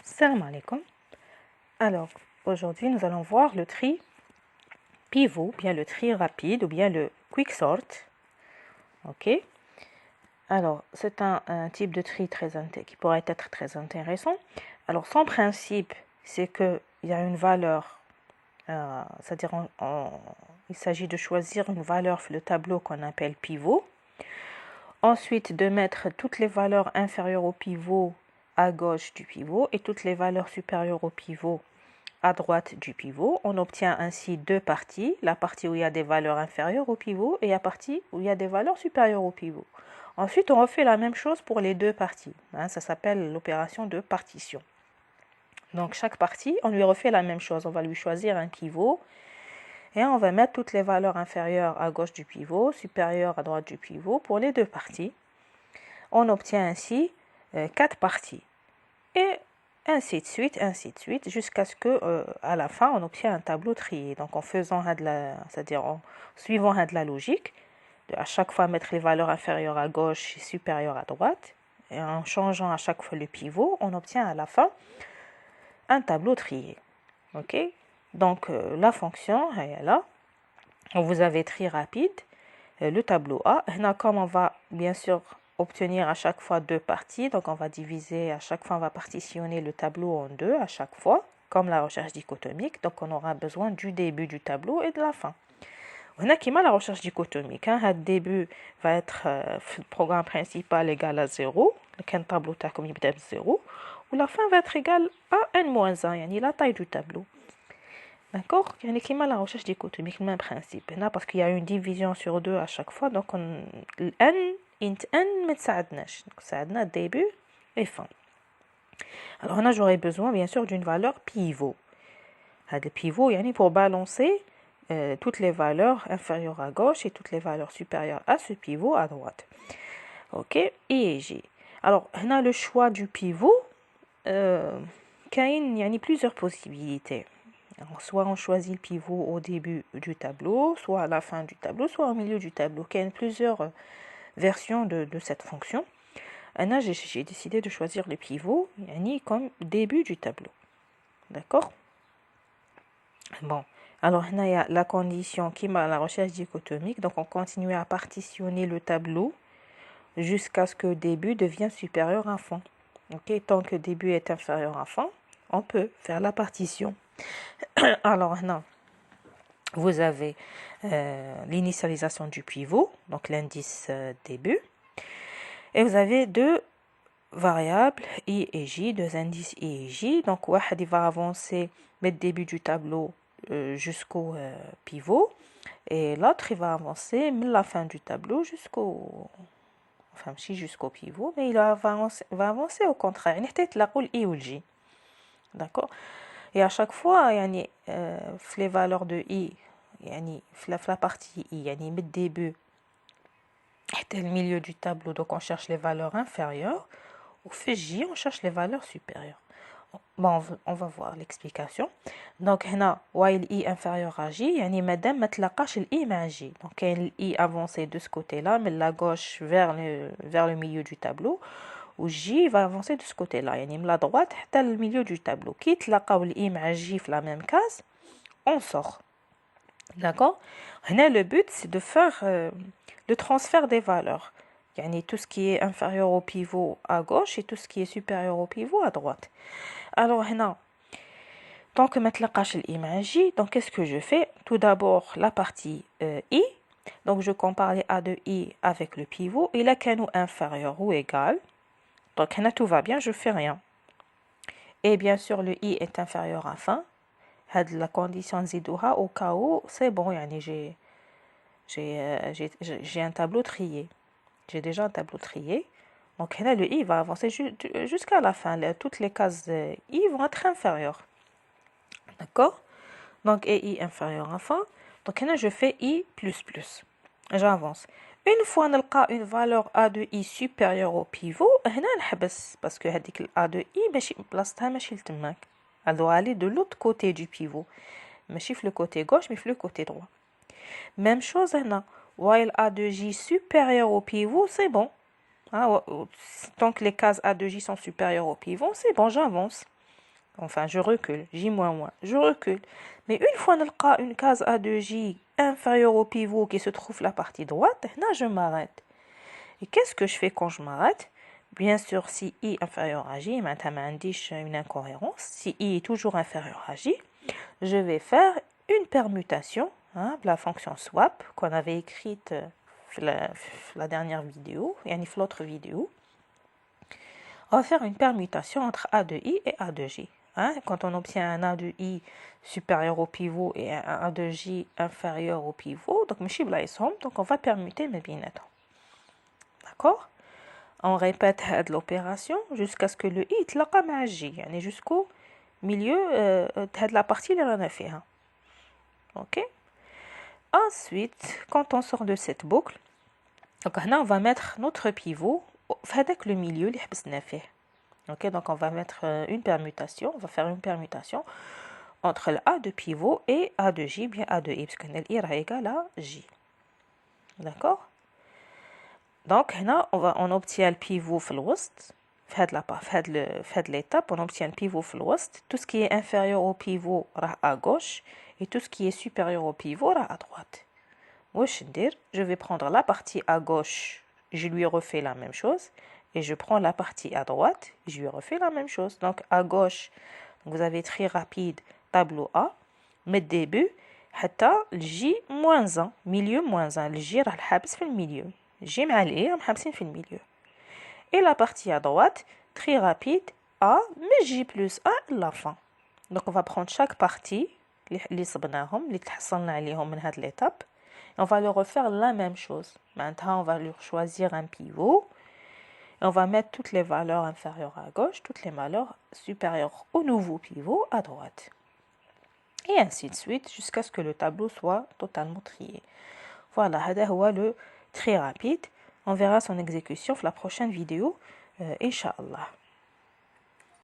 Salam alaikum. Alors, aujourd'hui, nous allons voir le tri pivot, bien le tri rapide ou bien le quick sort. Ok. Alors, c'est un type de tri qui pourrait être très intéressant. Alors, son principe, c'est qu'il y a une valeur, c'est-à-dire il s'agit de choisir une valeur sur le tableau qu'on appelle pivot. Ensuite, de mettre toutes les valeurs inférieures au pivot à gauche du pivot et toutes les valeurs supérieures au pivot à droite du pivot. On obtient ainsi deux parties, la partie où il y a des valeurs inférieures au pivot et la partie où il y a des valeurs supérieures au pivot. Ensuite, on refait la même chose pour les deux parties. Ça s'appelle l'opération de partition. Donc, chaque partie, on lui refait la même chose. On va lui choisir un pivot et on va mettre toutes les valeurs inférieures à gauche du pivot, supérieures à droite du pivot pour les deux parties. On obtient ainsi 4 parties. Et ainsi de suite, jusqu'à ce que à la fin, on obtient un tableau trié. Donc, en faisant c'est-à-dire en suivant de la logique, à chaque fois mettre les valeurs inférieures à gauche et supérieures à droite, et en changeant à chaque fois le pivot, on obtient à la fin un tableau trié. Ok? Donc, la fonction, elle est là. Vous avez tri rapide, le tableau A. Comme on va bien sûr obtenir à chaque fois deux parties, donc on va diviser, à chaque fois on va partitionner le tableau en deux à chaque fois, comme la recherche dichotomique, donc on aura besoin du début du tableau et de la fin. On a qui la recherche dichotomique, le début va être le programme principal égal à 0, le tableau comme il 0, ou la fin va être égale à n-1, yani la taille du tableau. D'accord? Il y a la recherche dichotomique, le même principe. Parce qu'il y a une division sur deux à chaque fois, donc n int n ما تساعدناش. تساعدنا début et fin. Alors là, j'aurais besoin bien sûr d'une valeur pivot. Le pivot, pour balancer toutes les valeurs inférieures à gauche et toutes les valeurs supérieures à ce pivot à droite. Ok? Et J. Alors, on a le choix du pivot. Il y a plusieurs possibilités. Alors, soit on choisit le pivot au début du tableau, soit à la fin du tableau, soit au milieu du tableau. Il y a plusieurs versions de cette fonction. Là, j'ai décidé de choisir le pivot comme début du tableau. D'accord? Bon, alors il y a la condition qui m'a la recherche dichotomique. Donc, on continue à partitionner le tableau jusqu'à ce que début devienne supérieur à fin. Ok, tant que début est inférieur à fin, on peut faire la partition. Alors, non. Vous avez l'initialisation du pivot, donc l'indice début. Et vous avez deux variables, i et j, deux indices i et j. Donc, il va avancer le début du tableau jusqu'au pivot. Et l'autre, il va avancer la fin du tableau jusqu'au pivot, mais il va avancer au contraire. Il était la roule i ou le j. D'accord? Et à chaque fois, les valeurs de i, la partie i, le début était le milieu du tableau, donc on cherche les valeurs inférieures. Au fait j, on cherche les valeurs supérieures. Bon, on va voir l'explication. Donc, هنا while i inférieur à j, madame ما تلاقاش i مع j. Donc, i avancé de ce côté-là, mais la gauche vers le milieu du tableau. Ou j va avancer de ce côté-là, la droite حتى le milieu du tableau. Qui تلاقاو i مع j في la même case, on sort. D'accord? Le but, c'est de faire le transfert des valeurs. Tout ce qui est inférieur au pivot à gauche et tout ce qui est supérieur au pivot à droite. Alors, tant que je i مع j, donc qu'est-ce que je fais? Tout d'abord, la partie i. Donc, je compare les a de i avec le pivot. Et là, qu'il est inférieur ou égal. Donc, tout va bien, je fais rien. Et bien sûr, le i est inférieur à fin. La condition zidouha au cas où, c'est bon, j'ai un tableau trié. J'ai déjà un tableau trié. Donc là, le i va avancer jusqu'à la fin. Toutes les cases i vont être inférieures. D'accord? Donc, et i inférieur à fin. Donc là, je fais i++. J'avance. Une fois on a une valeur a de i supérieure au pivot, parce que a de i, elle doit aller de l'autre côté du pivot. ماشي في le côté gauche, mais le côté droit. Même chose هنا. While a de j supérieur au pivot, c'est bon. Tant que les cases a de j sont supérieures au pivot, c'est bon, j'avance. Enfin, je recule. J moins moins. Je recule. Mais une fois qu'on une case A2J inférieure au pivot qui se trouve la partie droite, là, je m'arrête. Et qu'est-ce que je fais quand je m'arrête? Bien sûr, si I inférieur à J, maintenant, une incohérence. Si I est toujours inférieur à J, je vais faire une permutation, hein, la fonction swap qu'on avait écrite la dernière vidéo, et l'autre vidéo. On va faire une permutation entre A de I et A de J. Hein? Quand on obtient un A de I supérieur au pivot et un A de J inférieur au pivot, donc on va permuter mes binaisons. D'accord? On répète l'opération jusqu'à ce que le I تلاقى مع J, يعني jusqu'au milieu de la partie اللي رانا فيها. Ok? Ensuite, quand on sort de cette boucle, donc là on va mettre notre pivot avec le milieu اللي حبسنا فيه. Ok, donc on va mettre une permutation, on va faire une permutation entre le A de pivot et A de J, bien A de I, parce que I est égal à J. D'accord? Donc là, on obtient le pivot في الوسط. Faites l'étape, on obtient le pivot في الوسط. Tout ce qui est inférieur au pivot راح à gauche et tout ce qui est supérieur au pivot راح à droite. Je vais prendre la partie à gauche, je lui refais la même chose. Et je prends la partie à droite, je lui refais la même chose. Donc à gauche, vous avez très rapide tableau A, mais début, حتى J moins 1, milieu moins 1. Le J راح الحابس في المilieu. J مع ال راح حابسين في المilieu. Et la partie à droite, très rapide, A, mais J plus 1 la fin. Donc on va prendre chaque partie, اللي صبناهم, اللي تحصلنا عليهم من هذه l'étape, et on va leur refaire la même chose. Maintenant, on va leur choisir un pivot. On va mettre toutes les valeurs inférieures à gauche, toutes les valeurs supérieures au nouveau pivot à droite. Et ainsi de suite jusqu'à ce que le tableau soit totalement trié. Voilà, هذا هو le très rapide. On verra son exécution dans la prochaine vidéo, Inch'Allah.